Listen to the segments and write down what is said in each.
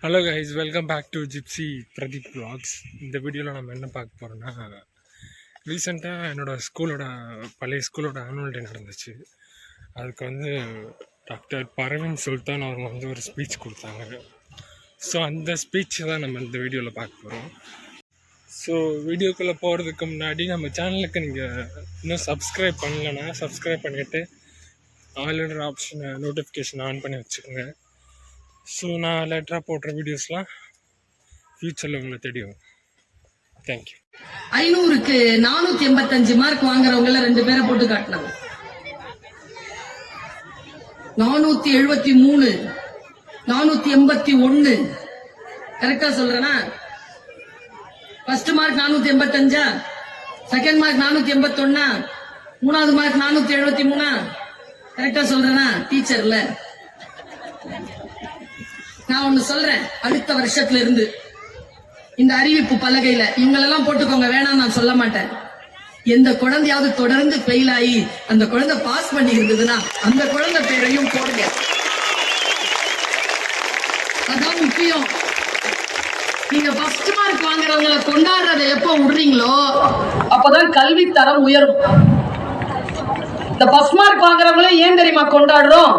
Hello guys, welcome back to gypsy Pradeep vlogs. இந்த வீடியோவில் நம்ம என்ன பார்க்க போகிறோன்னா, ரீசெண்டாக பழைய ஸ்கூலோட ஆனுவல் டே நடந்துச்சு. அதுக்கு வந்து டாக்டர் பரவீன் சுல்தான் அவங்க ஒரு ஸ்பீச் கொடுத்தாங்க. ஸோ அந்த ஸ்பீச்சை தான் நம்ம இந்த வீடியோவில் பார்க்க போகிறோம். ஸோ வீடியோக்குள்ளே போகிறதுக்கு முன்னாடி நம்ம சேனலுக்கு நீங்கள் இன்னும் சப்ஸ்கிரைப் பண்ணலைன்னா சப்ஸ்கிரைப் பண்ணிவிட்டு ஆல்ரெடி ஆப்ஷனை நோட்டிஃபிகேஷன் ஆன் பண்ணி வச்சுக்கோங்க. ஸோ நான் லேட்டராக போடுற வீடியோஸ்லாம் ஃபியூச்சரில் உங்களை தெரியும். தேங்க்யூ. 500க்கு 485 மார்க் வாங்குறவங்கள 2 பேரை போட்டு காட்டினாங்க. 473, 481 கரெக்டா சொல்றேனா? ஃபர்ஸ்ட் மார்க் 485, செகண்ட் மார்க் 481, மூணாவது மார்க் 473 கரெக்டா சொல்றேனா? டீச்சர்ல நான் ஒண்ணு சொல்றேன், அடுத்த வருஷத்துல இருந்து இந்த அறிவிப்பு பலகையில இவங்களெல்லாம் போட்டுக்கோங்க, வேணாம் நான் சொல்ல மாட்டேன். எந்த குழந்தையாவது தொடர்ந்து ஃபெயில் ஆகி அந்த குழந்தை பாஸ் பண்ணி இருந்ததுன்னா அந்த குழந்தை பேரையும் போடுங்க. அதான் முக்கியம். நீங்க ஃபர்ஸ்ட் மார்க் வாங்குறவங்களை கொண்டாடுறதை எப்போ விடுறீங்களோ அப்பதான் கல்வி தரம் உயரும். இந்த பஸ் மார்க் வாங்குறவங்களே ஏன் தெரியுமா கொண்டாடுறோம்?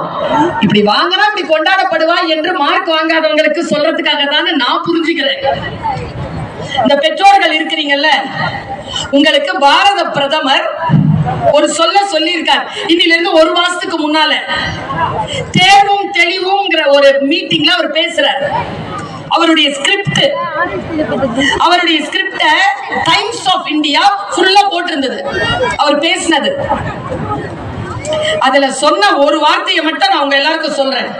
இப்படி வாங்கினா இப்படி கொண்டாடப்படுவா என்று மார்க் வாங்காதவங்களுக்கு சொல்றதுக்காக தானே நான் புரிஞ்சுக்கிறேன். இந்த பெற்றோர்கள் இருக்கிறீங்கல்ல, உங்களுக்கு பாரத பிரதமர் ஒரு சொல்லியிருக்கார். இன்னில இருந்து 1 மாசத்துக்கு முன்னால தேர்வும் தெளிவுங்கிற ஒரு மீட்டிங்ல அவர் பேசுறார். அவருடைய ஸ்கிரிப்ட் டைம்ஸ் ஆஃப் இந்தியா ஃபுல்லா போட்டிருந்தது. அவர் பேசினது அதுல சொன்ன ஒரு வார்த்தையை மட்டும் நான் உங்க எல்லாருக்கும் சொல்றேன்.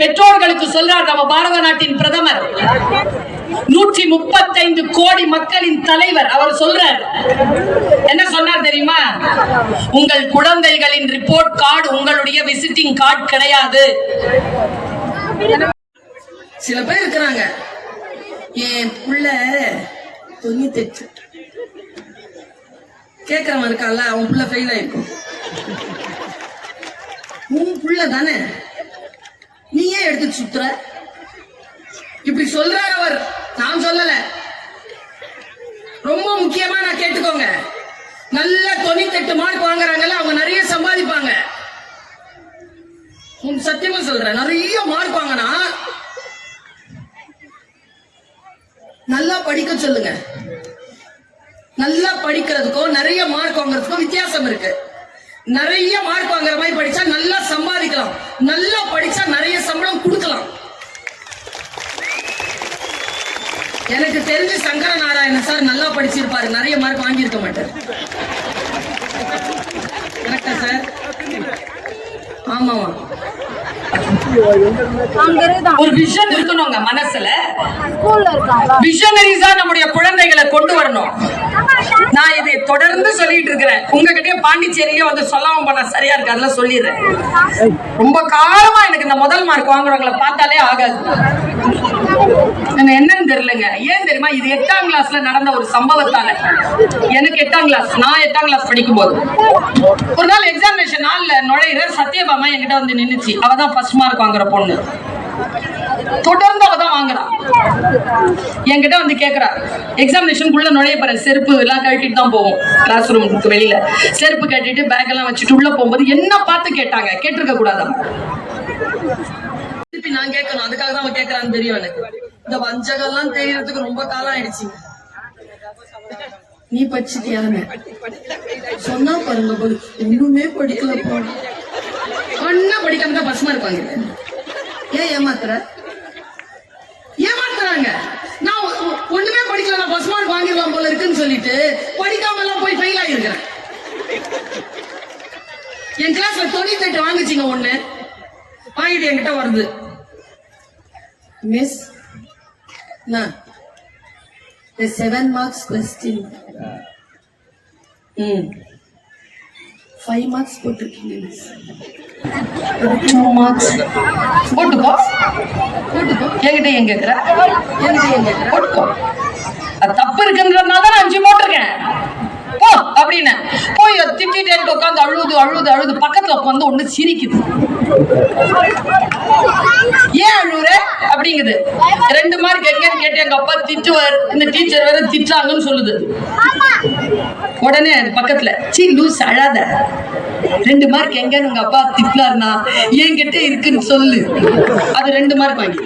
பெற்றோர்களுக்கு சொல்றார் நம்ம பாரத நாட்டின் பிரதமர், 135 கோடி மக்களின் தலைவர். அவர் சொல்றார், என்ன சொன்னார் தெரியுமா? உங்கள் குழந்தைகளின் ரிப்போர்ட் கார்டு உங்களுடைய விசிட்டிங் கார்டு கிடையாது. சில பேர் இருக்கிறாங்க, என் புள்ள 98 கேக்குறவன் இருக்கான்ல, அவன் புள்ள ஃபெயில் ஆயிருக்கும். உன் புள்ள தானே, நீ ஏன் எடுத்து சுத்துற? இப்படி சொல்றார் அவர், நான் சொல்லல. ரொம்ப முக்கியமா நான் கேட்டுக்கோங்க, நல்ல 98 மார்க் வாங்குறாங்கல்ல, அவங்க நிறைய சம்பாதிப்பாங்க. சத்தியமா சொல்றேன், நிறைய மார்க் வாங்கினா நல்லா படிக்க சொல்லுங்க. நல்லா படிக்கிறதுக்கும் நிறைய மார்க் வாங்குறதுக்கும் வித்தியாசம் இருக்கு. நிறைய மார்க் வாங்குற மாதிரி படிச்சா நல்லா சம்பாதிக்கலாம், நல்லா படிச்சா நிறைய சம்பளம் கொடுக்கலாம். எனக்கு தெரிஞ்சு சங்கர நாராயணன் சார் நல்லா படிச்சிருப்பாரு, நிறைய மார்க் வாங்கி இருக்க மாட்டார். கரெக்டா சார்? ஆமாவா? ஒரு விஷன் இருக்கணுங்க மனசுல. விஷனரிஸா நம்முடைய குழந்தைகளை கொண்டு வரணும். நான் இதை தொடர்ந்து சொல்லிட்டு இருக்கிறேன். உங்ககிட்டயே பாண்டிச்சேரியிலே வந்து சொல்லாம போனா சரியா இருக்கு, அதெல்லாம் சொல்லிடுறேன். ரொம்ப காலமா எனக்கு இந்த முதல் மார்க் வாங்குறவங்களை பார்த்தாலே ஆகாது. என்னன்னு தெரியலங்க. ஏன் தெரியுமா? இது 8ஆம் கிளாஸ்ல நடந்த ஒரு சம்பவத்தால. எனக்கு 8ஆம் கிளாஸ், நான் 8ஆம் கிளாஸ் படிக்கும் போது ஒரு நாள் எக்ஸாமினேஷன் நாள்ல நுழையிற சத்யபாமா என்கிட்ட வந்து நின்னுச்சு. அவதான் ஃபர்ஸ்ட் மார்க் வாங்குற பொண்ணு. தொடர்ந்து அவதான் வாங்குறான். என்கிட்ட வந்து கேக்குறா, எக்ஸாமினேஷனுக்குள்ள நுழைய போற செருப்பு எல்லாம் கழட்டிட்டு தான் போவோம். கிளாஸ் ரூமுக்கு வெளியில செருப்பு கட்டிட்டு பேக் எல்லாம் வச்சுட்டு உள்ள போகும்போது என்ன பார்த்து கேட்டாங்க. கேட்டிருக்க கூடாது. திருப்பி நான் கேட்கணும், அதுக்காக தான் அவன் கேட்கறான்னு தெரியும் எனக்கு. இந்த வஞ்சகம்லாம் தெரியறதுக்கு ரொம்ப காலம் ஆயிடுச்சு. நீ படிச்சுட்டியான்னு சொன்னா பாருங்க, ஒண்ணுமே படிக்கல, ஒன்னா படிக்காம தான் பஸ் மார்க் வாங்கிட்டேன். ஏன் ஏமாத்துறாங்க? நான் ஒண்ணுமே படிக்கல, நான் பஸ் மார்க் வாங்கிடலாம் போல இருக்குன்னு சொல்லிட்டு படிக்காம எல்லாம் போய் ஃபெயில் ஆகிருக்கிறேன். என் கிளாஸ்ல 98 வாங்குச்சிங்க. ஒண்ணு வாங்கிட்டு என்கிட்ட வருது, மிஸ் 7 மார்க்ஸ் கொஸ்டின் 5 மார்க்ஸ் போட்டிருக்கீங்க மிஸ். 2 மார்க்ஸ் போட்டுக்கோ. என்கிட்ட எங்க கேக்குற? போட்டுக்கோ. அது தப்பு இருக்குன்றதுனால தான் 5 போட்டிருக்கேன். போ அப்படின்னு போய் திட்டிட்டு உட்காந்து அழுது பக்கத்துல உட்காந்து ஒண்ணு சிரிக்குது. ஏன் அழுவுற அப்படிங்குது. 2 மார்க் எங்கன்னு கேட்டு எங்க அப்பா திட்டுவார். இந்த டீச்சர் வேற திட்டுறாங்கன்னு சொல்லுது. உடனே பக்கத்துல சீ லூஸ் அழாத, 2 மார்க் எங்கன்னு உங்க அப்பா திட்டினார்னா என்கிட்ட இருக்குன்னு சொல்லு, அது 2 மார்க் வாங்கி.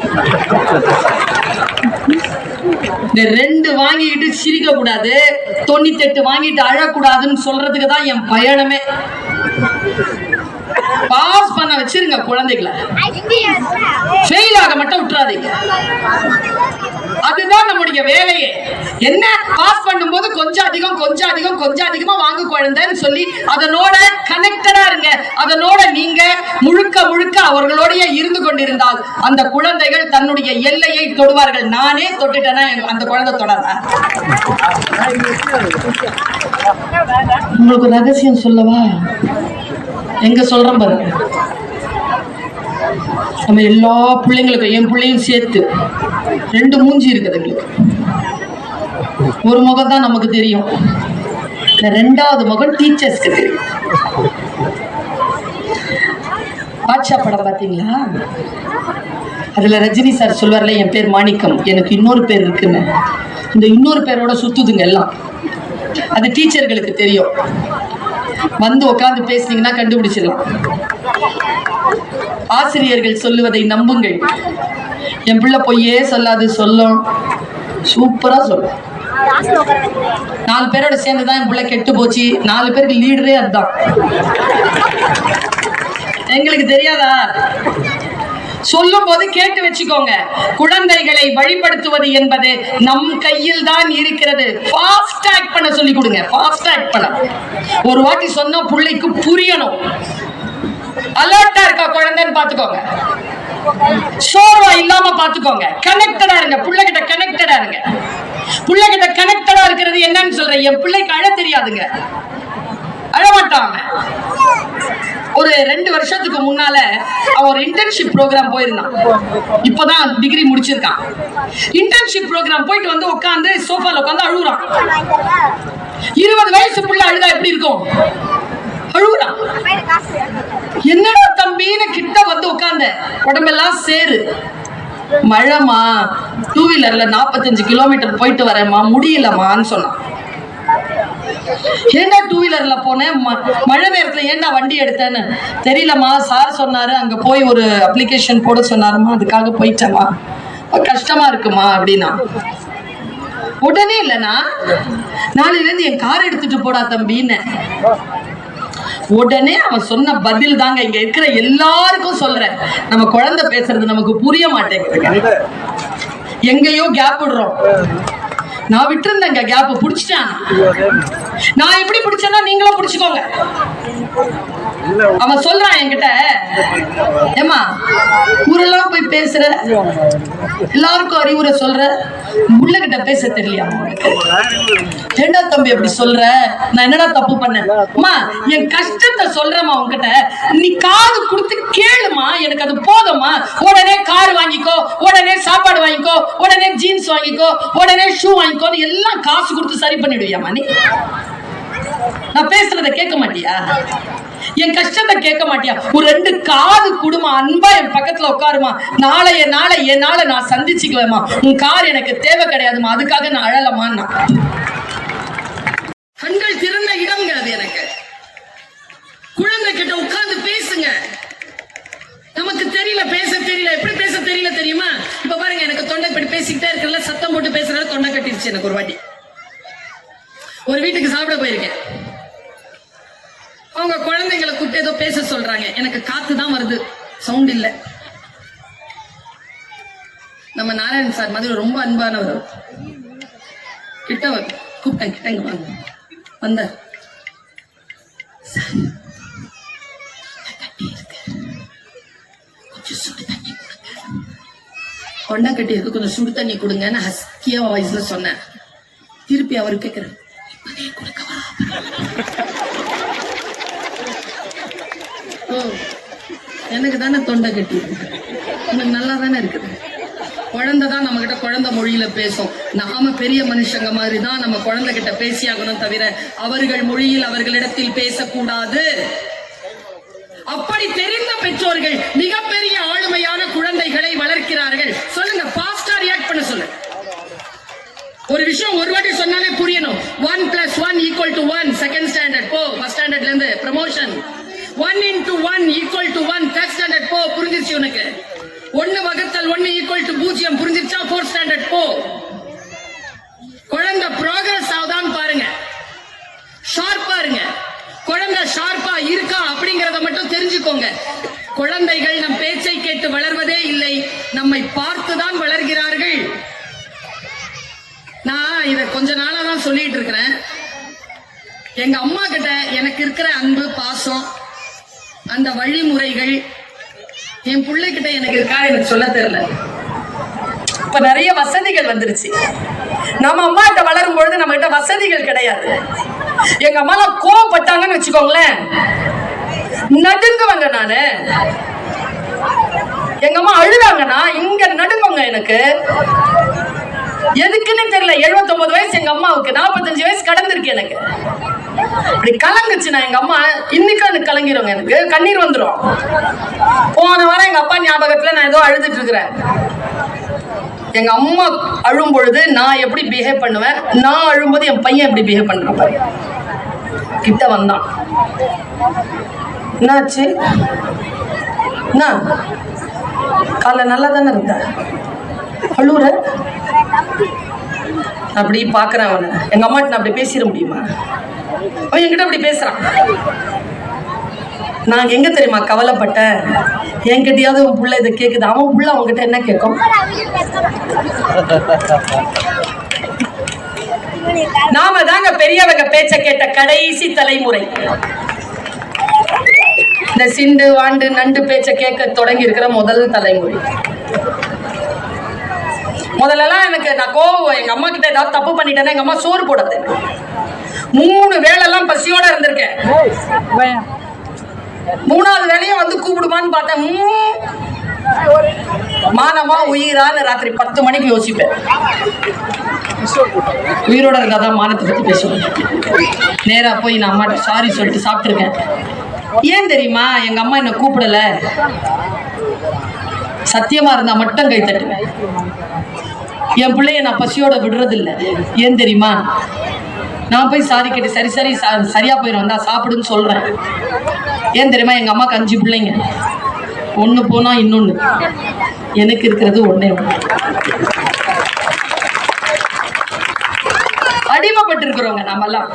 இந்த 2 வாங்கிட்டு சிரிக்க கூடாது, 98 வாங்கிட்டு அழக்கூடாதுன்னு சொல்றதுக்கு தான் என் பயணமே. பாஸ் பண்ண வச்சிருங்க குழந்தைகளை, ஃபெயில் ஆக மட்டும் விட்டுறாதீங்க. அதுதான் நம்முடைய வேலையே. என்ன பாஸ் பண்ணும்போது கொஞ்சம் அதிகமா வாங்க குழந்தைன்னு சொல்லி அதனோட கனெக்டடா இருங்க. அதனோட நீங்க முழுக்க அவர்களோடய இருந்து கொண்டிருந்தால் அந்த குழந்தைகள் தன்னுடைய எல்லையை தொடுவார்கள். நானே தொட்டுட்டேன்னா அந்த குழந்தை தொடாத. உங்களுக்கு ரகசியம் சொல்லவா? எங்க சொல்றோம் பாருங்க, நம்ம எல்லா பிள்ளைங்களுக்கும், என் பிள்ளையும் சேர்த்து 2 மூஞ்சி இருக்குது எங்களுக்கு. ஒரு முகம் தான் நமக்கு தெரியும், 2வது முகம் டீச்சர்ஸ்க்கு தெரியும். பாட்ஷா படம் பாத்தீங்களா? அதுல ரஜினி சார் சொல்வார்ல, என் பேர் மாணிக்கம், எனக்கு இன்னொரு பேர் இருக்குன்னு. இந்த இன்னொரு பேரோட சுத்துதுங்க எல்லாம். அது டீச்சர்களுக்கு தெரியும். வந்து உட்கார்ந்து பேசுனீங்கன்னா கண்டுபிடிச்சிடலாம். ஆசிரியர்கள் சொல்லுவதை நம்புங்கள். என் பிள்ளை பொய்யே சொல்லாது, சொல்லும், சூப்பரா சொல்லும். 4 பேரோட சேர்ந்துதான் என் பிள்ளை கெட்டு போச்சு. 4 பேருக்கு லீடரே அதுதான். எங்களுக்கு தெரியாதா? சொல்லும் போது கேட்டு வச்சுக்கோங்க. குழந்தைகளை வழிபடுத்துவது என்பது நம் கையில் தான் இருக்கிறது. ஃபாஸ்ட் ஆக்ட் பண்ண சொல்லி கொடுங்க. ஃபாஸ்ட் ஆக்ட் பண்ண ஒரு வாட்டி சொன்னா பிள்ளைக்கு புரியணும். அலர்ட்டா இருக்கா குழந்தைன்னு பாத்துக்கோங்க, சோர்வா இல்லாம பாத்துக்கோங்க. கனெக்டடா இருங்க, பிள்ளைகிட்ட கனெக்டடா இருங்க. பிள்ளைகிட்ட கனெக்டடா இருக்கிறது என்னன்னு சொல்றேன். என் பிள்ளைக்கு அழ தெரியாதுங்க, அழமாட்டாங்க. ஒரு 2 வருஷத்துக்கு முன்னால அவன் ஒரு இன்டர்ன்ஷிப் ப்ரோக்ராம் போயிருந்தான். இப்பதான் டிகிரி முடிச்சிருக்கான். இன்டர்ன்ஷிப் ப்ரோக்ராம் போயிட்டு வந்து உட்காந்து சோஃபால உட்காந்து அழுகுறான். 20 வயசு புள்ள அழுதா எப்படி இருக்கும்? அழுகுறான். என்னடா தம்பின்னு கிட்ட வந்து உட்கார்ந்த, உடம்பெல்லாம் சேரு. மழைமா, 2 வீலர்ல 45 கிலோமீட்டர் போயிட்டு வரேம்மா, முடியலமான்னு சொன்னான். ஏண்டா 2 வீலர்ல போனேன், மழை நேரத்துல ஏண்டா வண்டி எடுத்தேன்னு? தெரியலமா, சார் சொன்னாரு, அங்க போய் ஒரு அப்ளிகேஷன் போட சொன்னாருமா, அதுக்காக போயிட்டேமா, கஷ்டமா இருக்குமா அப்படின்னா. உடனே இல்லைனா நாளையில இருந்து என் கார் எடுத்துட்டு போடா தம்பின்னு. உடனே அவன் சொன்ன பதில் தாங்க இங்க இருக்கிற எல்லாருக்கும் சொல்றேன். நம்ம குழந்தை பேசுறது நமக்கு புரிய மாட்டேங்குது, எங்கேயோ கேப் விடுறோம். நான் விட்டுருந்தேங்க, கேப் பிடிச்சிட்டான். நான் எப்படி பிடிச்சேன்னா நீங்களும் பிடிச்சுக்கோங்க. அவன் சொல்றான் என்கிட்ட, ஏமா ஊரெல்லாம் போய் பேசுற, எல்லாருக்கும் அறிவுரை சொல்ற, உள்ளகிட்ட பேச தெரியலையா? ஏண்டா தம்பி அப்படி சொல்ற? நான் என்னடா தப்பு பண்ணேன்? அம்மா என் கஷ்டத்தை சொல்றேம்மா உன்கிட்ட, நீ காது கொடுத்து கேளுமா, எனக்கு அது போதுமா. உடனே கார் வாங்கிக்கோ, உடனே சாப்பாடு வாங்கிக்கோ, உடனே ஜீன்ஸ் வாங்கிக்கோ, உடனே ஷூ வாங்கிக்கோ, எல்லாம் காசு கொடுத்து சரி பண்ணிடுவியாமா நீ? நான் பேசுறத கேட்க மாட்டியா? என் கஷ்டத்தை கேட்க மாட்டியா? ஒரு 2 காது குடுமா, அன்பா என் பக்கத்துல உட்காருமா. என்னால நான் சந்திச்சுக்குவேமா. உன் கார் எனக்கு தேவை கிடையாதுமா, அதுக்காக நான் அழலமான்னா. கண்கள் திறந்த இடம்ங்க அது எனக்கு. குழந்தை கிட்ட உட்கார்ந்து பேசுங்க. நமக்கு தெரியல, பேச தெரியல, எப்படி பேச தெரியல தெரியுமா? இப்ப பாருங்க, எனக்கு தொண்டை இப்படி பேசிக்கிட்டே இருக்கல, சத்தம் போட்டு பேசுறதுல தொண்டை கட்டிருச்சு எனக்கு. ஒரு வாட்டி ஒரு வீட்டுக்கு சாப்பிட போயிருக்கேன். அவங்க குழந்தைங்களை கூப்பிட்டு ஏதோ பேச சொல்றாங்க. எனக்கு காத்து தான் வருது, சவுண்ட் இல்ல. நம்ம நாராயணன் சார் மாதிரி ரொம்ப அன்பானவர். கிட்ட கூப்பிட்டேன், கிட்டங்க வாங்க. வந்த கொஞ்சம் சுடு தண்ணி கொடுங்க, கொண்டை கட்டி இருக்கு, கொஞ்சம் சுடு தண்ணி கொடுங்கன்னு ஹஸ்கியா வாய்ஸ்ல சொன்னேன். திருப்பி அவரு கேட்கிறேன், கொடுக்கவா? ஓ, எனக்கு தானே தொண்டை கட்டி இருக்கு, எனக்கு நல்லா தானே இருக்குது. குழந்தை தான் நம்ம கிட்ட குழந்தை மொழியில பேசும். நாம பெரிய மனுஷங்க மாதிரி தான் நம்ம குழந்தை கிட்ட பேசியாகணும், தவிர அவர்கள் மொழியில் அவர்களிடத்தில் பேசக்கூடாது. அப்படி தெரிந்த பெற்றோர்கள் மிகப்பெரிய ஆளுமையான குழந்தைகளை வளர்க்கிறார்கள். சொல்லுங்க. மேக்ஸிமம் ஒரு வாட்டி சொன்னாலே புரியணும். 1 + 1 = 1. செகண்ட் ஸ்டாண்டர்ட் போ, ஃபர்ஸ்ட் ஸ்டாண்டர்ட்ல இருந்து ப்ரமோஷன். 1 × 1 = 1. தேர்ட் ஸ்டாண்டர்ட் போ, புரிஞ்சிருச்சு உனக்கு. 1 ÷ 1 = 0 புரிஞ்சிருச்சா? ஃபோர்த் ஸ்டாண்டர்ட் போ. குழந்தை ப்ராக்ரஸ் ஆகுதான்னு பாருங்க, ஷார்ப்பா இருங்க. குழந்தை ஷார்ப்பா இருக்கா அப்படிங்கறத மட்டும் தெரிஞ்சுக்கோங்க. குழந்தைகள் நம் பேச்சை கேட்டு வளர்வதே இல்லை, நம்மை பார்த்துதான் வளர்கிறார்கள். நான் இத கொஞ்ச நாளா தான் சொல்லிட்டு இருக்கிறேன். எங்க அம்மா கிட்ட எனக்கு இருக்கிற அன்பு, பாசம், அந்த வழிமுறைகள் என் பிள்ளைகிட்ட எனக்கு இருக்கா எனக்கு சொல்ல தெரியல. இப்ப நிறைய வசதிகள் வந்துருச்சு. நம்ம அம்மா கிட்ட வளரும் பொழுது நம்ம கிட்ட வசதிகள் கிடையாது. எங்க அம்மா எல்லாம் கோவப்பட்டாங்கன்னு வச்சுக்கோங்களேன், நடுங்குவாங்க. நானு எங்க அம்மா அழுதாங்கன்னா இங்க நடுங்குவாங்க. எனக்கு எதுக்குன்னு தெரியல. 79 வயசு எங்க அம்மாவுக்கு, 45 வயசு கடந்திருக்கு எனக்கு. இப்படி கலங்குச்சுன்னா எங்க அம்மா இன்னைக்கு எனக்கு கலங்கிரும், எனக்கு கண்ணீர் வந்துடும். போன வாரம் எங்க அப்பா ஞாபகத்துல நான் ஏதோ அழுதுட்டு இருக்கிறேன். எங்க அம்மா அழும் பொழுது நான் எப்படி பிஹேவ் பண்ணுவேன், நான் அழும்போது என் பையன் எப்படி பிஹேவ் பண்றான் பாரு. கிட்ட வந்தான், என்னாச்சு? என்ன காலை நல்லா தானே இருந்த, அழுவுற? அப்படி பாக்குறேன் அவனை. எங்க அம்மாட்ட நான் அப்படி பேசிட முடியுமா? அவன் என்கிட்ட அப்படி பேசுறான். நான் எங்க தெரியுமா கவலைப்பட்டேன்? என்கிட்டயாவது உன் புள்ள இதை கேக்குது, அவன் புள்ள அவன்கிட்ட என்ன கேட்கும்? நாம தாங்க பெரியவங்க பேச்ச கேட்ட கடைசி தலைமுறை. இந்த சிண்டு வாண்டு நண்டு பேச்ச கேட்க தொடங்கி இருக்கிற முதல் தலைமுறை. முதல்லலாம் எனக்கு நான் கோவம், எங்க அம்மா கிட்ட ஏதாவது தப்பு பண்ணிட்டேன்னா எங்க அம்மா சோறு போடாது. 3 வேளைலாம் பசியோட இருந்திருக்கேன். 3வது வேலையும் வந்து கூப்பிடுமான்னு பார்த்தேன். மானமா உயிரான்னு ராத்திரி 10 மணிக்கு யோசிப்பேன். உயிரோட இருக்காதான் மானத்தை பத்தி பேசுவேன். நேரா போய் நான் அம்மாட்ட சாரி சொல்லிட்டு சாப்பிட்டுருக்கேன். ஏன் தெரியுமா? எங்க அம்மா என்ன கூப்பிடல. சத்தியமா இருந்தா மட்டும் கை தட்டுவேன். என் பிள்ளைய நான் பசியோட விடுறது இல்லை. ஏன் தெரியுமா? நான் போய் சாரி கேட்டு சரியா போயிடும் வந்தா சாப்பிடுன்னு சொல்றேன். ஏன் தெரியுமா? எங்க அம்மாக்கு 5 பிள்ளைங்க, 1 போனா இன்னொன்னு, எனக்கு இருக்கிறது 1. அடிமைப்பட்டு இருக்கிறோங்க நாம எல்லாம்.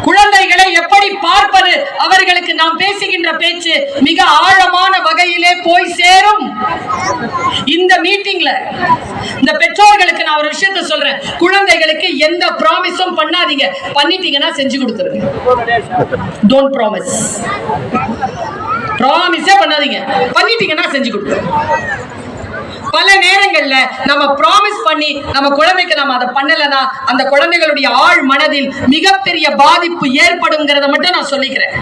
குழந்தைகளை எப்படி பார்ப்பது? அவர்களுக்கு நாம் பேசுகின்ற பேச்சு மிக ஆழமான வகையிலே போய் சேரும். இந்த மீட்டிங்ல இந்த பெற்றோர்களுக்கு நான் ஒரு விஷயத்தை சொல்றேன். குழந்தைகளுக்கு எந்த ப்ராமிஸும் பண்ணாதீங்க. பண்ணிட்டீங்கன்னா செஞ்சு கொடுத்துருங்க. Don't promise. ப்ராமிஸே பண்ணாதீங்க. பண்ணிட்டீங்கன்னா செஞ்சு கொடுத்துருங்க. பல நேரங்கள்ல நம்ம ப்ராமிஸ் பண்ணி நம்ம குழந்தைக்கு நம்ம அதை பண்ணலனா அந்த குழந்தைகளுடைய ஆழ் மனதில் மிகப்பெரிய பாதிப்பு ஏற்படுங்கிறத மட்டும் நான் சொல்லிக்கிறேன்.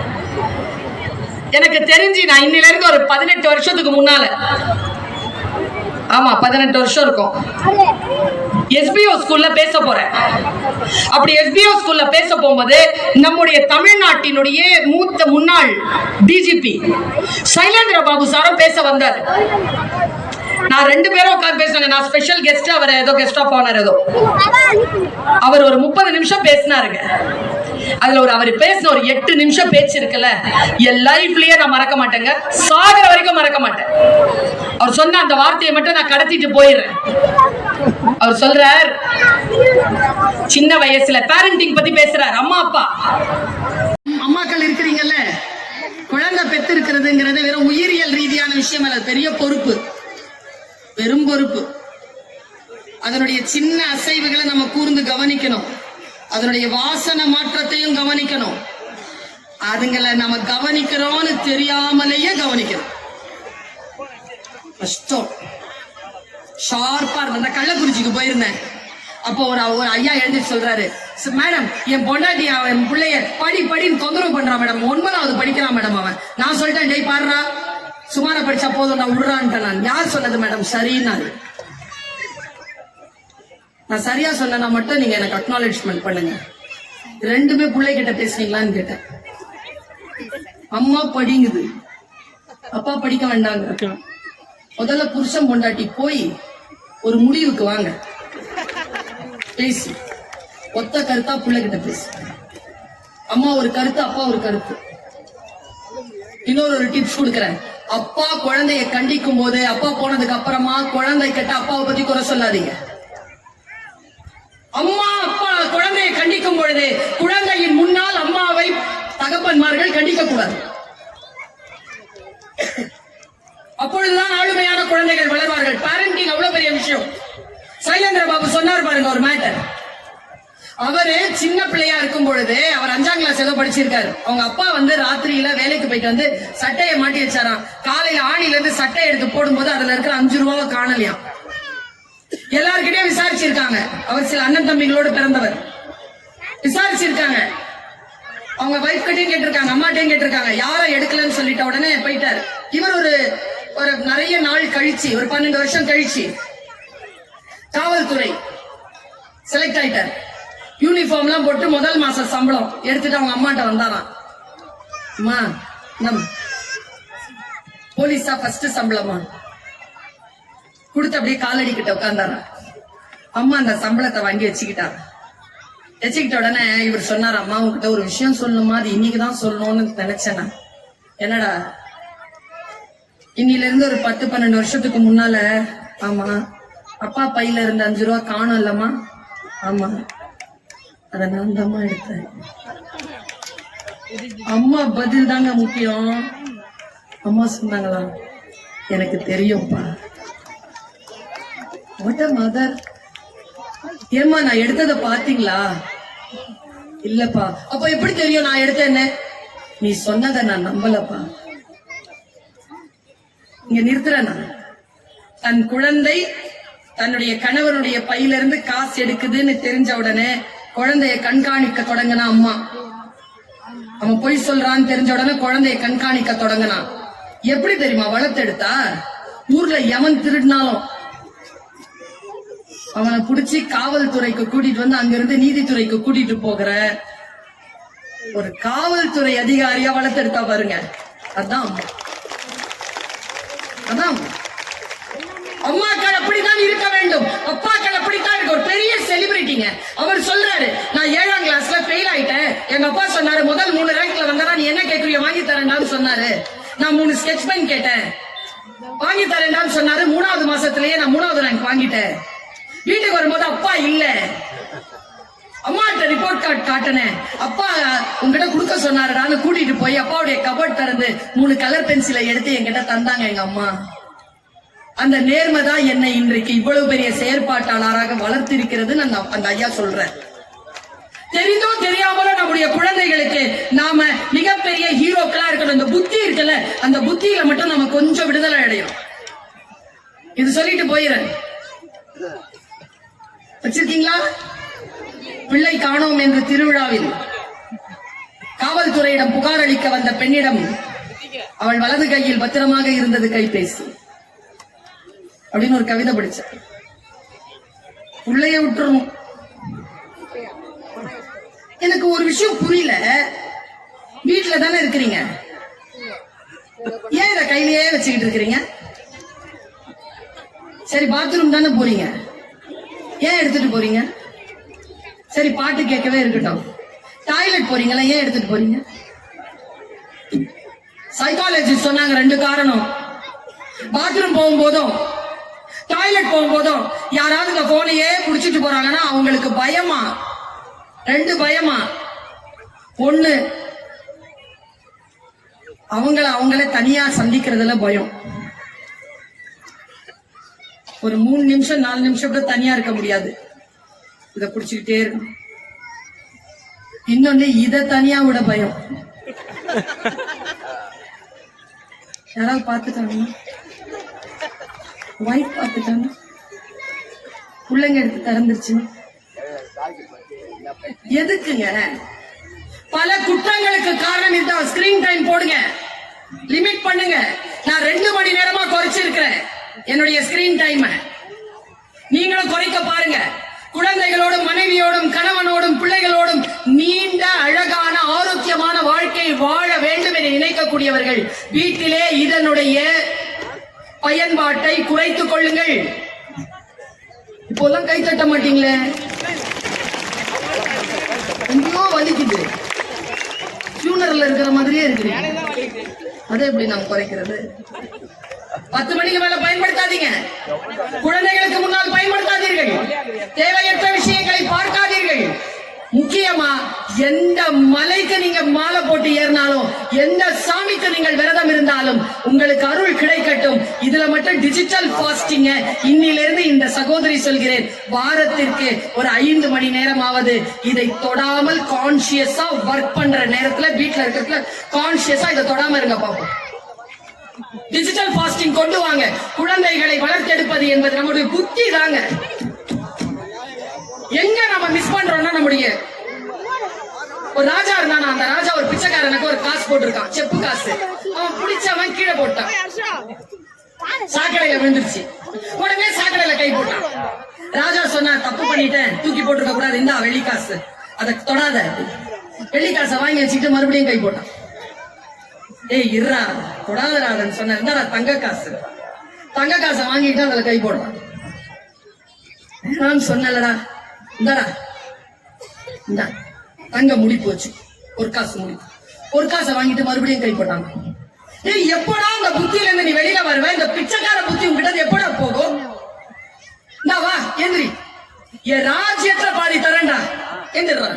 எனக்கு தெரிஞ்சு நான் இன்னில இருந்து ஒரு 18 வருஷத்துக்கு முன்னால, ஆமா 18 வருஷம் இருக்கும், SBO ஸ்கூல்ல பேச போறேன். அப்படி SBO ஸ்கூல்ல பேச போகும்போது நம்முடைய தமிழ்நாட்டினுடைய மூத்த முன்னாள் DGP சைலேந்திர பாபு சாரும் பேச வந்தார். நான் 2 பேரும் உட்கார்ந்து பேசுவாங்க. நான் ஸ்பெஷல் கெஸ்ட், அவர் ஏதோ கெஸ்ட் ஆஃப் ஆனர் ஏதோ. அவர் ஒரு 30 நிமிஷம் பேசினாருங்க. அதுல அவர் பேசின ஒரு 8 நிமிஷம் பேச்சு இருக்குல்ல, என் லைஃப்லயே நான் மறக்க மாட்டேங்க. சாகிற வரைக்கும் மறக்க மாட்டேன். அவர் சொன்ன அந்த வார்த்தையை மட்டும் நான் கடத்திட்டு போயிடுறேன். அவர் சொல்றார், சின்ன வயசுல பேரண்டிங் பத்தி பேசுறார். அம்மா அப்பா அம்மாக்கள் இருக்கிறீங்கல்ல, குழந்தை பெத்து இருக்கிறதுங்கிறது வெறும் உயிரியல் ரீதியான விஷயம் அல்ல, பெரிய பொறுப்பு, பெரும் பொறுப்பு. அதனுடைய சின்ன அசைவுகளை நம்ம கூர்ந்து கவனிக்கணும். அதனுடைய வாசனை மாற்றத்தையும் கவனிக்கணும். அதுங்களை நம்ம கவனிக்கிறோம்னு தெரியாமலேயே கவனிக்கணும். கஷ்டம். ஷார்ப்பா இருந்த கள்ளக்குறிச்சிக்கு போயிருந்தேன். அப்போ ஒரு ஐயா எழுதி சொல்றாரு, மேடம் என் பொண்டாட்டி அவன் பிள்ளைய படின்னு தொந்தரவு பண்றான் மேடம், 9வது படிக்கிறான் மேடம் அவன். நான் சொல்லிட்டேன், டேய் பாடுறா, சுமாரா படிச்சா போதும் நான் விடுறான்ட்டேன். நான் யார் சொன்னது மேடம்? சரின்னாரு. நான் சரியா சொன்னா மட்டும் நீங்க எனக்கு அக்னாலஜ்மெண்ட் பண்ணுங்க. 2மே பிள்ளைகிட்ட பேசுனீங்களான்னு கேட்டேன். அம்மா படிங்குது, அப்பா படிக்க வேண்டாங்க. முதல்ல புருஷன் பொண்டாட்டி போய் ஒரு முடிவுக்கு வாங்க. பேசு. ஒத்த கருத்தா பிள்ளைகிட்ட பேசு. அம்மா ஒரு கருத்து, அப்பா ஒரு கருத்து. இன்னொரு டிப்ஸ் கொடுக்கறேன். அப்பா குழந்தைய கண்டிக்கும் போது, அப்பா போனதுக்கு அப்புறமா குழந்தை கிட்ட அப்பாவை பத்தி குறை சொல்லாதீங்க. அம்மா அப்பா குழந்தையை கண்டிக்கும் பொழுது குழந்தையின் முன்னால் அம்மாவை தகப்பன்மார்கள் கண்டிக்க கூடாது. அப்பொழுதுதான் ஆளுமையான குழந்தைகள் வளர்வார்கள். பேரண்டிங் அவ்வளவு பெரிய விஷயம். சைலேந்திர பாபு சொன்னார் பாருங்க ஒரு மேட்டர். அவரு சின்ன பிள்ளையா இருக்கும் பொழுது, அவர் 5ஆம் கிளாஸ் ஏதோ படிச்சிருக்காரு. அவங்க அப்பா ராத்திரியில வேலைக்கு போயிட்டு சட்டையை மாட்டி வச்சாராம். காலையில ஆணில இருந்து சட்டையை எடுத்து போடும்போது அதுல இருக்கிற 5 ரூபாவை காணலையாம். எல்லார்கிட்டயும் விசாரிச்சிருக்காங்க. அவர் சில அண்ணன் தம்பிகளோடு பிறந்தவர். விசாரிச்சிருக்காங்க. அவங்க வைஃப் கிட்டையும் கேட்டிருக்காங்க, அம்மாட்டையும் கேட்டிருக்காங்க. யாரும் எடுக்கலன்னு சொல்லிட்ட உடனே போயிட்டாரு. இவர் ஒரு நிறைய நாள் கழிச்சு, ஒரு 12 வருஷம் கழிச்சு காவல்துறை செலக்ட் ஆயிட்டார். யூனிஃபார்ம் எல்லாம் போட்டு முதல் மாசம் சம்பளம் எடுத்துட்டு அவங்க அம்மாட்ட வந்தாராம். அம்மா நம் போலீஸா ஃபர்ஸ்ட் சம்பளமா கொடுத்து அப்படியே காலடி கிட்ட உட்கார்ந்தாரா. அம்மா அந்த சம்பளத்தை வாங்கி வச்சுக்கிட்டார். வச்சுக்கிட்ட உடனே இவர் சொன்னார், அம்மா உங்ககிட்ட ஒரு விஷயம் சொல்லணுமா, அது இன்னைக்குதான் சொல்லணும்னு நினைச்சேன். என்னடா? இன்னில இருந்து ஒரு 10-12 வருஷத்துக்கு முன்னால, ஆமா அப்பா பையில இருந்த 5 ரூபா காணும் இல்லம்மா? ஆமா, அத நான் தாம்மா எடுத்தேன். அம்மா பதில் தாங்க முக்கியம். அம்மா சொன்னாங்களா, எனக்கு தெரியும்ப்பா. What a mother. ஏம்மா நான் எடுத்தத பாத்தீங்களா? இல்லப்பா. அப்ப எப்படி தெரியும் நான் எடுத்தேன்னு? நீ சொன்னதை நான் நம்பலப்பா. இங்க நிறுத்துறேன். தன் குழந்தை தன்னுடைய கணவனுடைய பையிலிருந்து காசு எடுக்குதுன்னு தெரிஞ்ச உடனே குழந்தைய கண்காணிக்க தொடங்கினா அம்மா. அவன் பொய் சொல்றான்னு தெரிஞ்ச உடனே குழந்தைய கண்காணிக்க தொடங்கினான். எப்படி தெரியுமா வளர்த்தெடுத்தா? ஊர்ல எவன் திருடினாலும் அவனை புடிச்சு காவல்துறைக்கு கூட்டிட்டு அங்கிருந்து நீதித்துறைக்கு கூட்டிட்டு போகிற ஒரு காவல்துறை அதிகாரியா வளர்த்தெடுத்தா பாருங்க. அதான் அம்மா. அதான் அம்மாக்கள் அப்படித்தான் இருக்க வேண்டும். அப்பாக்கள் அப்படித்தான் இருக்க. ஒரு பெரிய செலிபிரிட்டிங்க அவர் சொல்றாரு, நான் 7ஆம் கிளாஸ்ல ஃபெயில் ஆயிட்டேன். எங்க அப்பா சொன்னாரு, முதல் 3 ரேங்க்ல வந்தா நீ என்ன கேட்கறியோ வாங்கி தரேன்டான்னு சொன்னாரு. நான் 3 ஸ்கெட்ச் பென் கேட்டேன், வாங்கி தரேன்டான்னு சொன்னாரு. 3வது மாசத்திலேயே நான் 3வது ரேங்க் வாங்கிட்டேன். வீட்டுக்கு வரும்போது அப்பா இல்ல. அம்மாட்ட ரிப்போர்ட் கார்டு காட்டினேன். அப்பா உங்ககிட்ட கொடுக்க சொன்னாருடான்னு கூட்டிட்டு போய் அப்பாவுடைய கபோர்ட் திறந்து 3 கலர் பென்சிலை எடுத்து என்கிட்ட தந்தாங்க எங்க அம்மா. அந்த நேர்மைதான் என்னை இன்றைக்கு இவ்வளவு பெரிய செயற்பாட்டாளராக வளர்த்திருக்கிறது அந்த ஐயா சொல்றேன். தெரிந்தோ தெரியாமலோ நம்முடைய குழந்தைகளுக்கு நாம மிகப்பெரிய ஹீரோக்களா இருக்கணும். இந்த புத்தி இருக்குல்ல, அந்த புத்தியில மட்டும் நம்ம கொஞ்சம் விடுதலை அடையும். இது சொல்லிட்டு போயிறேன். வச்சிருக்கீங்களா? பிள்ளை காணோம் என்ற திருவிழாவில் காவல்துறையிடம் புகார் அளிக்க வந்த பெண்ணிடம் அவள் வலது கையில் பத்திரமாக இருந்தது கைபேசி அப்படின்னு ஒரு கவிதை படிச்ச. பிள்ளைய விட்டுறணும். எனக்கு ஒரு விஷயம் புரியல. வீட்டுல தானே இருக்கிறீங்க, ஏன் இத கையிலேயே வச்சுக்கிட்டு இருக்கிறீங்க? சரி பாத்ரூம் தானே போறீங்க, ஏன் எடுத்துட்டு போறீங்க? சரி பாட்டு கேட்கவே இருக்கட்டும். டாய்லெட் போறீங்களா, ஏன் எடுத்துட்டு போறீங்க? சைக்காலஜிஸ்ட் சொன்னாங்க 2 காரணம். பாத்ரூம் போகும்போதும் டாய்லெட் போகும்போதும் யாராவது இந்த போனையே புடிச்சிட்டு போறாங்கன்னா அவங்களுக்கு பயமா. 2 பயமா. 1 அவங்கள தனியா சந்திக்கிறதுல பயம். ஒரு 3 நிமிஷம் 4 நிமிஷம் கூட தனியா இருக்க முடியாது, இத புடிச்சுக்கிட்டே இருக்கும். இன்னொன்னு இத தனியா விட பயம். யாராவது பாத்துட்டாங்க, வைஃப் பாத்துட்டாங்க, பிள்ளைங்க எடுத்து திறந்துருச்சு. எதுக்குங்க? பல குற்றங்களுக்கு காரணம் இதுதான். ஸ்கிரீன் டைம் போடுங்க, லிமிட் பண்ணுங்க. நான் 2 மணி நேரமா குறைச்சிருக்கிறேன் என்னுடைய ஸ்கிரீன் டைம். நீங்களும் குறைக்க பாருங்க. குழந்தைகளோடும் மனைவியோடும் கணவனோடும் பிள்ளைகளோடும் நீண்ட அழகான ஆரோக்கியமான வாழ்க்கை வாழ வேண்டும் என நினைக்கக்கூடியவர்கள் வீட்டிலே இதனுடைய பயன்பாட்டை குறைத்துக் கொள்ளுங்கள். இப்போல்லாம் கை தட்ட மாட்டீங்களே. ஐயோ வலிக்குது, ஃபியூனரல்ல இருக்கிற மாதிரியே இருக்கு. அதை எப்படி நாம் குறைக்கிறது? 10 மணிக்கு மேல பயன்படுத்தாதீங்க. குழந்தைகளுக்கு முன்னால் பயன்படுத்தாதீர்கள். தேவையற்ற விஷயங்களை பார்க்காதீர்கள். முக்கியமா எந்த மலைக்கு நீங்க மாலை போட்டு ஏறினாலும், எந்த சாமிக்கு நீங்கள் விரதம் இருந்தாலும் உங்களுக்கு அருள் கிடைக்கட்டும். இதுல மட்டும் டிஜிட்டல் ஃபாஸ்டிங் இன்னிலிருந்து இந்த சகோதரி சொல்கிறேன், வாரத்திற்கு ஒரு 5 மணி நேரமாவது இதை தொடாமல் கான்சியஸா ஒர்க் பண்ற நேரத்துல வீட்டுல இருக்கிறதுல கான்சியஸா இதை தொடாம இருங்க பாப்போம். டிஜிட்டல் ஃபாஸ்டிங் கொண்டு வாங்க. குழந்தைகளை வளர்த்தெடுப்பது என்பது நம்முடைய புத்தி தாங்க. எங்க நம்ம மிஸ் பண்றோம்னா, நம்முடைய ஒரு ராஜா இருந்தானா, அந்த ராஜா ஒரு பிச்சைக்காரனுக்கு ஒரு காசு போட்டிருக்கான், செப்பு காசு. அவன் பிடிச்சவன் கீழே போட்டான், சாக்கடையில விழுந்துருச்சு. உடனே சாக்கடையில கை போட்டான். ராஜா சொன்னா, தப்பு பண்ணிட்டேன், தூக்கி போட்டிருக்க கூடாது, இந்த வெள்ளி காசு, அதை தொடாத. வெள்ளி காசை வாங்கி வச்சுட்டு மறுபடியும் கை போட்டான். ஏய் இருறா, தொடாதராதன்னு சொன்ன, இந்த தங்க காசு, தங்க காசை வாங்கிட்டு அதுல கை போடுறான். நான் சொன்னலடா, இந்தடா இந்த தங்க முடி போச்சு, ஒரு காசு முடி, ஒரு காசை வாங்கிட்டு மறுபடியும் கை போட்டாங்க. ஏய் எப்படா இந்த புத்தியில இருந்து நீ வெளியில வருவ? இந்த பிச்சைக்கார புத்தி உங்ககிட்ட எப்படா போகும்? இந்தா வா, எந்திரி, என் ராஜ்யத்துல பாதி தரேன்டா, எந்திரா.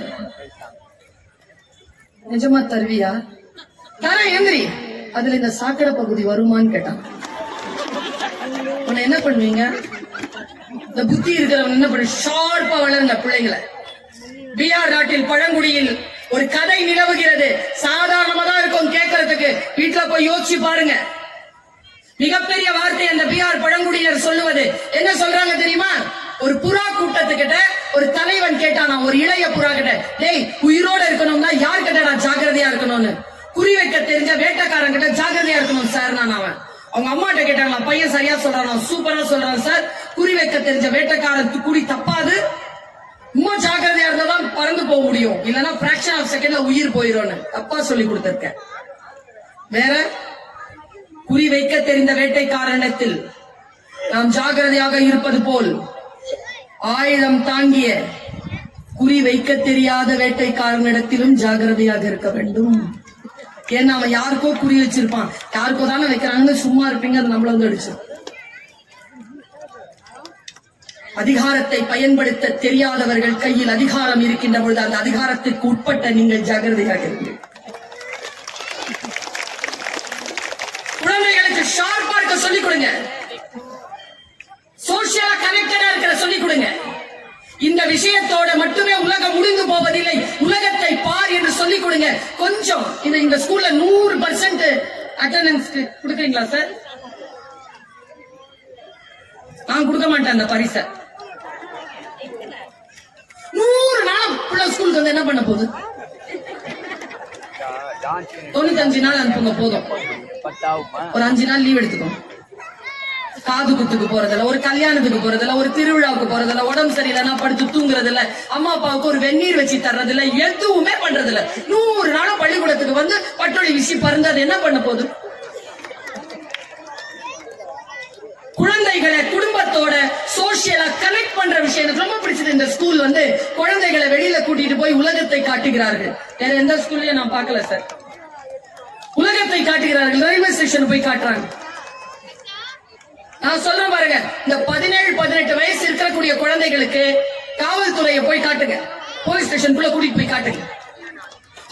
நிஜமா தருவியா? தரேன், எந்திரி. அதுல இந்த சாக்கடை பகுதி வருமான்னு கேட்டான். உன்னை என்ன பண்ணுவீங்க? இந்த புத்தி இருக்கிறவன் என்ன பண்ணு, ஷார்ப்பா வளர்ந்த பிள்ளைங்களை. பிஆர் நாட்டில் பழங்குடியில் ஒரு கதை நிலவுகிறது. சாதாரணமா தான் இருக்கும் கேட்கறதுக்கு, வீட்டுல போய் யோசிச்சு பாருங்க. மிகப்பெரிய வார்த்தை அந்த பிஆர் பழங்குடியினர் சொல்லுவது. என்ன சொல்றாங்க தெரியுமா? ஒரு புறா கூட்டத்துக்கிட்ட ஒரு தலைவன் கேட்டானா, ஒரு இளைய புறா கிட்ட, டேய் உயிரோட இருக்கணும்னா யார் கிட்ட நான் ஜாக்கிரதையா இருக்கணும்னு. குறி வைக்க தெரிஞ்ச வேட்டைக்காரன் கிட்ட ஜாக்கிரதையா இருக்கணும் சார். நான் அவன் அவங்க அம்மாட்ட கேட்டாங்களா, பையன் சரியா சொல்றான், சூப்பரா சொல்றான் சார், குறி வைக்க தெரிஞ்ச வேட்டைக்காரன் குறி தப்பாது, இன்னும் ஜாக்கிரதையா இருந்தாதான் பறந்து போக முடியும், இல்லன்னா பிராக்ஷன் ஆஃப் செகண்ட்ல உயிர் போயிடும். தப்பா சொல்லி கொடுத்திருக்க. வேற, குறி வைக்க தெரிந்த வேட்டைக்காரனிடத்தில் நாம் ஜாக்கிரதையாக இருப்பது போல் ஆயுதம் தாங்கிய குறி வைக்க தெரியாத வேட்டைக்காரனிடத்திலும் ஜாக்கிரதையாக இருக்க வேண்டும். ஏன்னா அவன் யாருக்கோ குறி வச்சிருப்பான், யாருக்கோ தானே வைக்கிறாங்கன்னு சும்மா இருப்பீங்க, அது நம்மள வந்து அடிச்சு. அதிகாரத்தை பயன்படுத்த தெரியாதவர்கள் கையில் அதிகாரம் இருக்கின்ற பொழுது அந்த அதிகாரத்திற்கு உட்பட்ட நீங்கள் ஜாக்கிரதையாக இருங்கள். குழந்தைகளுக்கு ஷார்ப்பா இருக்க சொல்லிக் கொடுங்க, சோசியலா கனெக்டடா இருக்கிற சொல்லிக் கொடுங்க. இந்த விஷயத்தோட மட்டுமே உலகம் முடிந்து போவதில்லை, உலகத்தை பார் என்று சொல்லிக் கொடுங்க. கொஞ்சம் இந்த ஸ்கூல்ல 100% அட்டெண்டன்ஸ் கொடுக்குறீங்களா சார்? நான் கொடுக்க மாட்டேன் அந்த பரிசை. 100 நாள் பிள்ளை ஸ்கூலுக்கு வந்து என்ன பண்ண போகுது? 95 நாள் அனுப்புங்க போதும். ஒரு 5 நாள் லீவ் எடுத்துக்கோ. காது குத்துக்கு போறதில்ல, ஒரு கல்யாணத்துக்கு போறதில்ல, ஒரு திருவிழாவுக்கு போறதில்ல, உடம்பு சரியில்லைன்னா படுத்து தூங்குறது இல்ல, அம்மா அப்பாவுக்கு ஒரு வெந்நீர் வச்சு தர்றது இல்ல, எதுவுமே பண்றது இல்ல. 100 நாளும் பள்ளிக்கூடத்துக்கு வந்து பட்டொழி வீசி பறந்து அது என்ன பண்ண போகுது? குழந்தைகளை குடும்பத்தோட சோசியலா கனெக்ட் பண்ற விஷயம் எனக்கு ரொம்ப பிடிச்சது. இந்த ஸ்கூல் வந்து குழந்தைகளை வெளியில கூட்டிட்டு போய் உலகத்தை காட்டுகிறார்கள். வேற எந்த ஸ்கூல்லயும் நான் பார்க்கல சார். உலகத்தை காட்டுகிறார்கள், ரயில்வே ஸ்டேஷன் போய் காட்டுறாங்க. நான் சொல்றேன் பாருங்க, இந்த 17-18 வயசு இருக்கக்கூடிய குழந்தைகளுக்கு காவல்துறையை போய் காட்டுங்க, போலீஸ் ஸ்டேஷனுக்குள்ள கூட்டிட்டு போய் காட்டுங்க.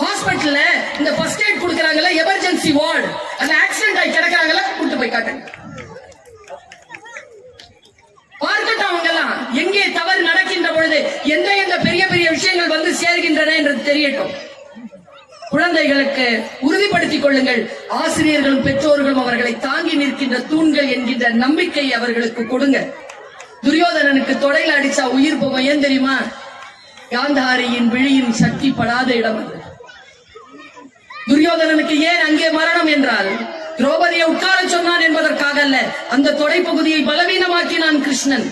ஹாஸ்பிட்டல்ல இந்த ஃபர்ஸ்ட் எய்ட் கொடுக்கறாங்கல்ல, எமர்ஜென்சி வார்டு, அந்த ஆக்சிடென்ட் ஆகி கிடக்குறாங்கல்ல, கூட்டிட்டு போய் காட்டுங்க. பார்க்கட்டும் அவங்க எல்லாம் எங்கே தவறு நடக்கின்ற பொழுது எந்த பெரிய பெரிய விஷயங்கள் வந்து சேர்கின்றன என்று தெரியட்டும். குழந்தைகளுக்கு உறுதிப்படுத்திக் கொள்ளுங்கள், ஆசிரியர்களும் பெற்றோர்களும் அவர்களை தாங்கி நிற்கின்ற தூண்கள் என்கின்ற நம்பிக்கை அவர்களுக்கு கொடுங்க. துரியோதனனுக்கு தொடையில அடிச்சா உயிர் போகும், ஏன் தெரியுமா? காந்தாரியின் விழியின் சக்தி படாத இடம் அது. துரியோதனனுக்கு ஏன் அங்கே மரணம் என்றால், திரௌபதியை உட்கார சொன்னான் என்பதற்காக அல்ல, அந்த தொடை பகுதியை பலவீனமாக்கினான் கிருஷ்ணன்.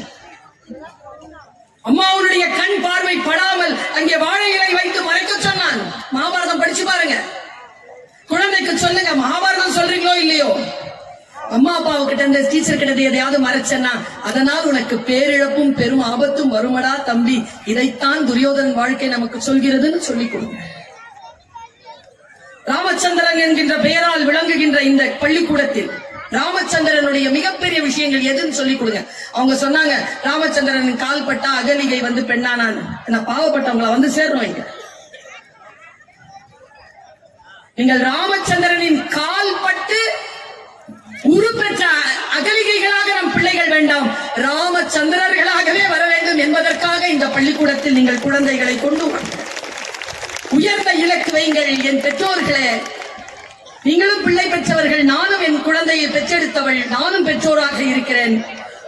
அம்மாவுடைய கண் பார்வை படாமல் அங்கே வாழை இலை வைத்து மறைக்க சொன்னான். மகாபாரதம் படிச்சு பாருங்க, குழந்தைக்கு சொல்லுங்க, மகாபாரதம் சொல்றீங்களோ இல்லையோ, அம்மா அப்பாவுக்கிட்ட இருந்து டீச்சர் கிட்ட எதையாவது மறைச்சேன்னா அதனால் உனக்கு பேரிழப்பும் பெரும் ஆபத்தும் வருமடா தம்பி, இதைத்தான் துரியோதனன் வாழ்க்கை நமக்கு சொல்கிறதுன்னு சொல்லிக் கொடுங்க. ராமச்சந்திரன் என்கின்ற பெயரால் விளங்குகின்ற இந்த பள்ளிக்கூடத்தில் ராமச்சந்திரனுடைய மிகப்பெரிய விஷயங்கள் எதுன்னு சொல்லிக் கொடுங்க. அவங்க சொன்னாங்க, ராமச்சந்திரன் கால் பட்டா அகலிகை வந்து பெண்ணானான்னு. நான் பாவப்பட்டவங்களை வந்து சேர்றோம் இங்க. நீங்கள் ராமச்சந்திரனின் கால் பட்டு உரு பெற்ற அகலிகைகளாக நம் பிள்ளைகள் வேண்டாம், ராமச்சந்திரர்களாகவே வர வேண்டும் என்பதற்காக இந்த பள்ளிக்கூடத்தில் நீங்கள் குழந்தைகளை கொண்டு உயர்ந்த இலக்கு வைங்கள். என் பெற்றோர்களே, நீங்களும் பிள்ளை பெற்றவர்கள், நானும் என் குழந்தையை பெற்றெடுத்தவள், நானும் பெற்றோராக இருக்கிறேன்.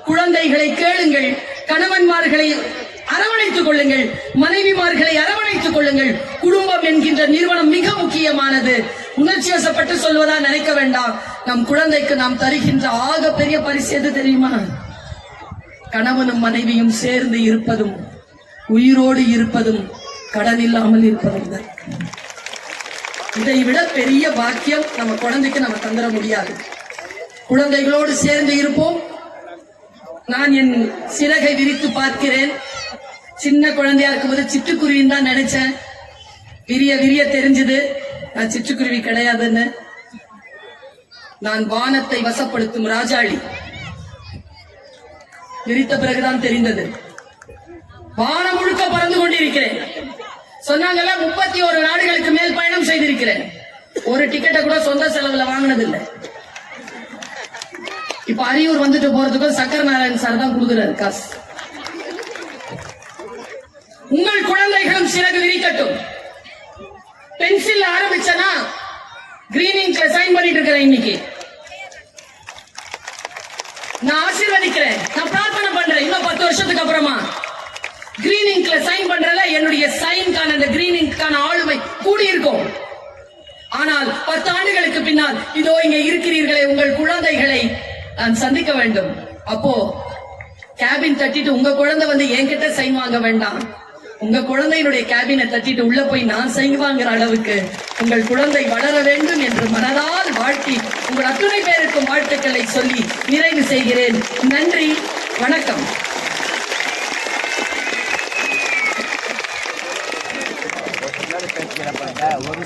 குழந்தைகளை கேளுங்கள், கணவன்மார்களை அரவணைத்துக் கொள்ளுங்கள், மனைவிமார்களை அரவணைத்துக் கொள்ளுங்கள். குடும்பம் என்கின்ற நிறுவனம் மிக முக்கியமானது. உணர்ச்சி வசப்பட்டு சொல்வதா நினைக்க வேண்டாம். நம் குழந்தைக்கு நாம் தருகின்ற ஆக பெரிய பரிசு எது தெரியுமா? கணவனும் மனைவியும் சேர்ந்து இருப்பதும், உயிரோடு இருப்பதும், கடன் இல்லாமல் இருப்பதும் தான். இதை விட பெரிய பாக்கியம் நம்ம குழந்தைக்கு நம்ம தந்துட முடியாது. குழந்தைகளோடு சேர்ந்து இருப்போம். நான் என் சிறகை விரித்து பார்க்கிறேன். சின்ன குழந்தையா இருக்கும்போது சிட்டுக்குருவின்னு தான் நினைச்சேன். விரிய விரிய தெரிஞ்சது நான் சிட்டுக்குருவி கிடையாதுன்னு. நான் வானத்தை வசப்படுத்தும் ராஜாளி. விரித்த பிறகுதான் தெரிந்தது. வானம் முழுக்க பறந்து கொண்டிருக்கிறேன். சொன்னாங்கல்ல, 31 நாடுகளுக்கு மேல் பயணம் செய்திருக்கிறேன். ஒரு டிக்கெட்டை கூட சொந்த செலவுல வாங்கினதில்லை. இப்ப அரியூர் வந்துட்டு போறதுக்கும் சக்கர நாராயண் சார் தான் கொடுக்குறாரு காசு. உங்கள் குழந்தைகளும் சிறகு விரிக்கட்டும். பென்சில் ஆரம்பிச்சனா கிரீன் இங்க்ல சைன் பண்ணிட்டு இருக்கிறேன். இன்னைக்கு நான் ஆசீர்வதிக்கிறேன், நான் பிரார்த்தனை பண்றேன். இன்னும் 10 வருஷத்துக்கு அப்புறமா கிரீன் இங்க்ல சைன் பண்றல என்னுடைய சைன்கான அந்த கிரீன் இங்க்கான ஆளுமை கூடி இருக்கும். ஆனால் 10 ஆண்டுகளுக்கு பின்னால் இதோ இங்க இருக்கிறீர்களே உங்கள் குழந்தைகளை நான் சந்திக்க வேண்டும். அப்போ கேபின் தட்டிட்டு உங்க குழந்தை வந்து என்கிட்ட சைன் வாங்க வேண்டாம். உங்க குழந்தையினுடைய கேபினை தட்டிட்டு உள்ள போய் நான் சைன் வாங்குற அளவுக்கு உங்கள் குழந்தை வளர வேண்டும் என்று மனதால் வாழ்த்தி உங்கள் அத்துணை பேருக்கும் வாழ்த்துக்களை சொல்லி நிறைவு செய்கிறேன். நன்றி, வணக்கம். ஒரு